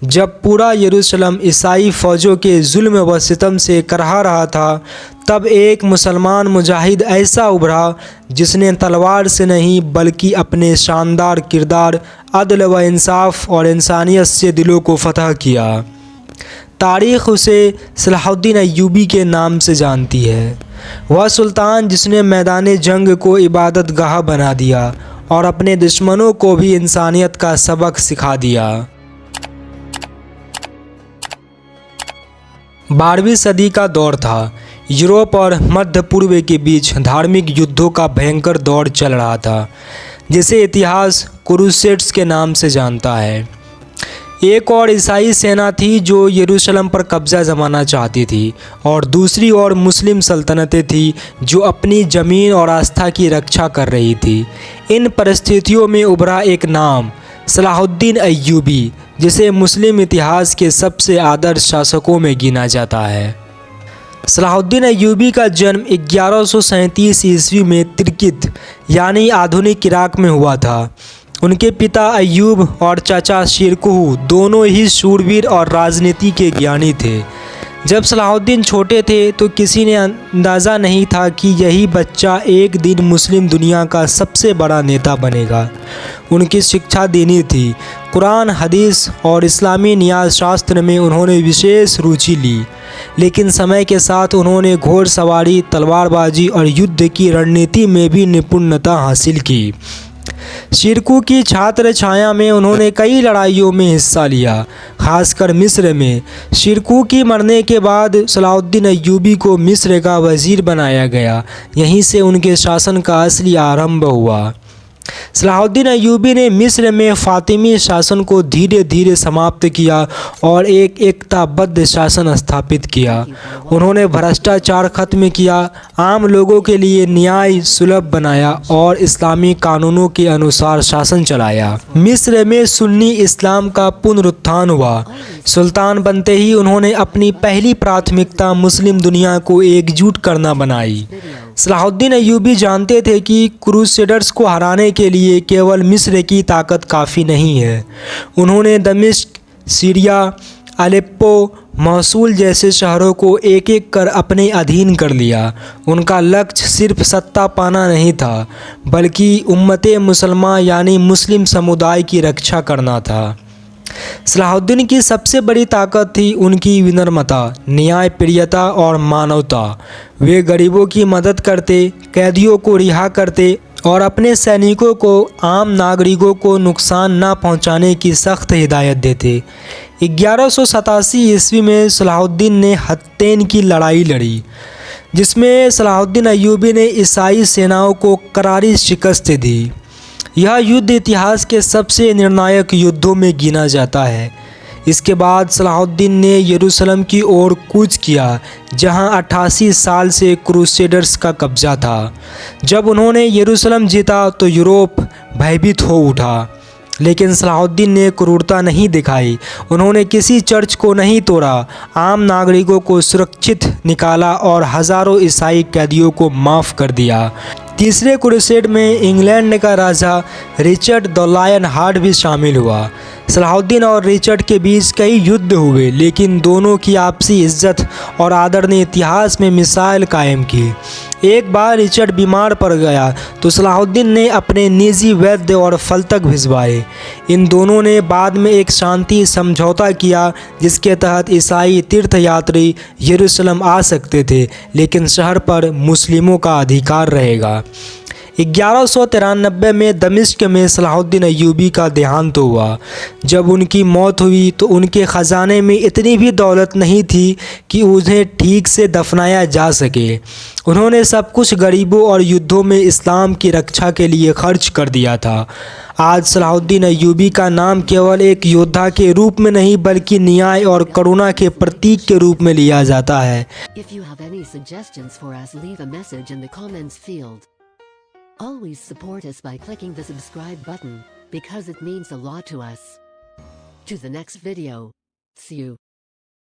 जब पूरा यरूशलेम ईसाई फ़ौजों के जुल्म व सितम से करहा रहा था, तब एक मुसलमान मुजाहिद ऐसा उभरा जिसने तलवार से नहीं बल्कि अपने शानदार किरदार, अदल व इंसाफ और इंसानियत से दिलों को फ़तह किया। तारीख़ उसे सलाहुद्दीन अय्यूबी के नाम से जानती है। वह सुल्तान जिसने मैदान जंग को इबादत गाह बना दिया और अपने दुश्मनों को भी इंसानियत का सबक सिखा दिया। 12वीं सदी का दौर था। यूरोप और मध्य पूर्व के बीच धार्मिक युद्धों का भयंकर दौर चल रहा था, जिसे इतिहास क्रूसेड्स के नाम से जानता है। एक और ईसाई सेना थी जो यरूशलेम पर कब्ज़ा जमाना चाहती थी, और दूसरी ओर मुस्लिम सल्तनतें थी जो अपनी ज़मीन और आस्था की रक्षा कर रही थी। इन परिस्थितियों में उभरा एक नाम, सलाहुद्दीन अय्यूबी, जिसे मुस्लिम इतिहास के सबसे आदर्श शासकों में गिना जाता है। सलाहुद्दीन अय्यूबी का जन्म 1137 ईस्वी में तिर्कित यानी आधुनिक इराक में हुआ था। उनके पिता अय्यूब और चाचा शिरकुह दोनों ही शूरवीर और राजनीति के ज्ञानी थे। जब सलाहुद्दीन छोटे थे तो किसी ने अंदाज़ा नहीं था कि यही बच्चा एक दिन मुस्लिम दुनिया का सबसे बड़ा नेता बनेगा। उनकी शिक्षा दीनी थी। कुरान, हदीस और इस्लामी न्याय शास्त्र में उन्होंने विशेष रुचि ली, लेकिन समय के साथ उन्होंने घोड़सवारी, तलवारबाजी और युद्ध की रणनीति में भी निपुणता हासिल की। शिरकुह की छात्र छाया में उन्होंने कई लड़ाइयों में हिस्सा लिया, खासकर मिस्र में। शिरकुह की मरने के बाद सलाहुद्दीन अय्यूबी को मिस्र का वज़ीर बनाया गया। यहीं से उनके शासन का असली आरंभ हुआ। सलाहुद्दीन अय्यूबी ने मिस्र में फ़ातिमी शासन को धीरे धीरे समाप्त किया और एक एकताबद्ध शासन स्थापित किया। उन्होंने भ्रष्टाचार खत्म किया, आम लोगों के लिए न्याय सुलभ बनाया और इस्लामी कानूनों के अनुसार शासन चलाया। मिस्र में सुन्नी इस्लाम का पुनरुत्थान हुआ। सुल्तान बनते ही उन्होंने अपनी पहली प्राथमिकता मुस्लिम दुनिया को एकजुट करना बनाई। सलाहुद्दीन अय्यूबी जानते थे कि क्रूसेडर्स को हराने के लिए केवल मिस्र की ताकत काफ़ी नहीं है। उन्होंने दमिश्क, सीरिया, अलेप्पो, मौसूल जैसे शहरों को एक एक कर अपने अधीन कर लिया। उनका लक्ष्य सिर्फ सत्ता पाना नहीं था, बल्कि उम्मते मुसलमान यानी मुस्लिम समुदाय की रक्षा करना था। सलाहुद्दीन की सबसे बड़ी ताकत थी उनकी विनम्रता, न्यायप्रियता और मानवता। वे गरीबों की मदद करते, कैदियों को रिहा करते और अपने सैनिकों को आम नागरिकों को नुकसान न पहुंचाने की सख्त हिदायत देते। 1187 ईस्वी में सलाहुद्दीन ने हत्तैन की लड़ाई लड़ी, जिसमें सलाहुद्दीन अय्यूबी ने ईसाई सेनाओं को करारी शिकस्त दी। यह युद्ध इतिहास के सबसे निर्णायक युद्धों में गिना जाता है। इसके बाद सलाहुद्दीन ने यरूशलेम की ओर कूच किया, जहां 88 साल से क्रूसेडर्स का कब्जा था। जब उन्होंने यरूशलेम जीता तो यूरोप भयभीत हो उठा, लेकिन सलाहुद्दीन ने क्रूरता नहीं दिखाई। उन्होंने किसी चर्च को नहीं तोड़ा, आम नागरिकों को सुरक्षित निकाला और हज़ारों ईसाई कैदियों को माफ़ कर दिया। तीसरे क्रूसेड में इंग्लैंड का राजा रिचर्ड द लायन हार्ट भी शामिल हुआ। सलाहुद्दीन और रिचर्ड के बीच कई युद्ध हुए, लेकिन दोनों की आपसी इज्जत और आदर ने इतिहास में मिसाल कायम की। एक बार रिचर्ड बीमार पड़ गया तो सलाहुद्दीन ने अपने निजी वैद्य और फलतक भिजवाए। इन दोनों ने बाद में एक शांति समझौता किया, जिसके तहत ईसाई तीर्थयात्री यरूशलेम आ सकते थे, लेकिन शहर पर मुस्लिमों का अधिकार रहेगा। 1193 में दमिश्क में सलाहुद्दीन अय्यूबी का देहांत हुआ। जब उनकी मौत हुई तो उनके ख़जाने में इतनी भी दौलत नहीं थी कि उन्हें ठीक से दफनाया जा सके। उन्होंने सब कुछ गरीबों और युद्धों में इस्लाम की रक्षा के लिए खर्च कर दिया था। आज सलाहुद्दीन अय्यूबी का नाम केवल एक योद्धा के रूप में नहीं, बल्कि न्याय और करुणा के प्रतीक के रूप में लिया जाता है। Always support us by clicking the subscribe button, because it means a lot to us. To the next video. See you.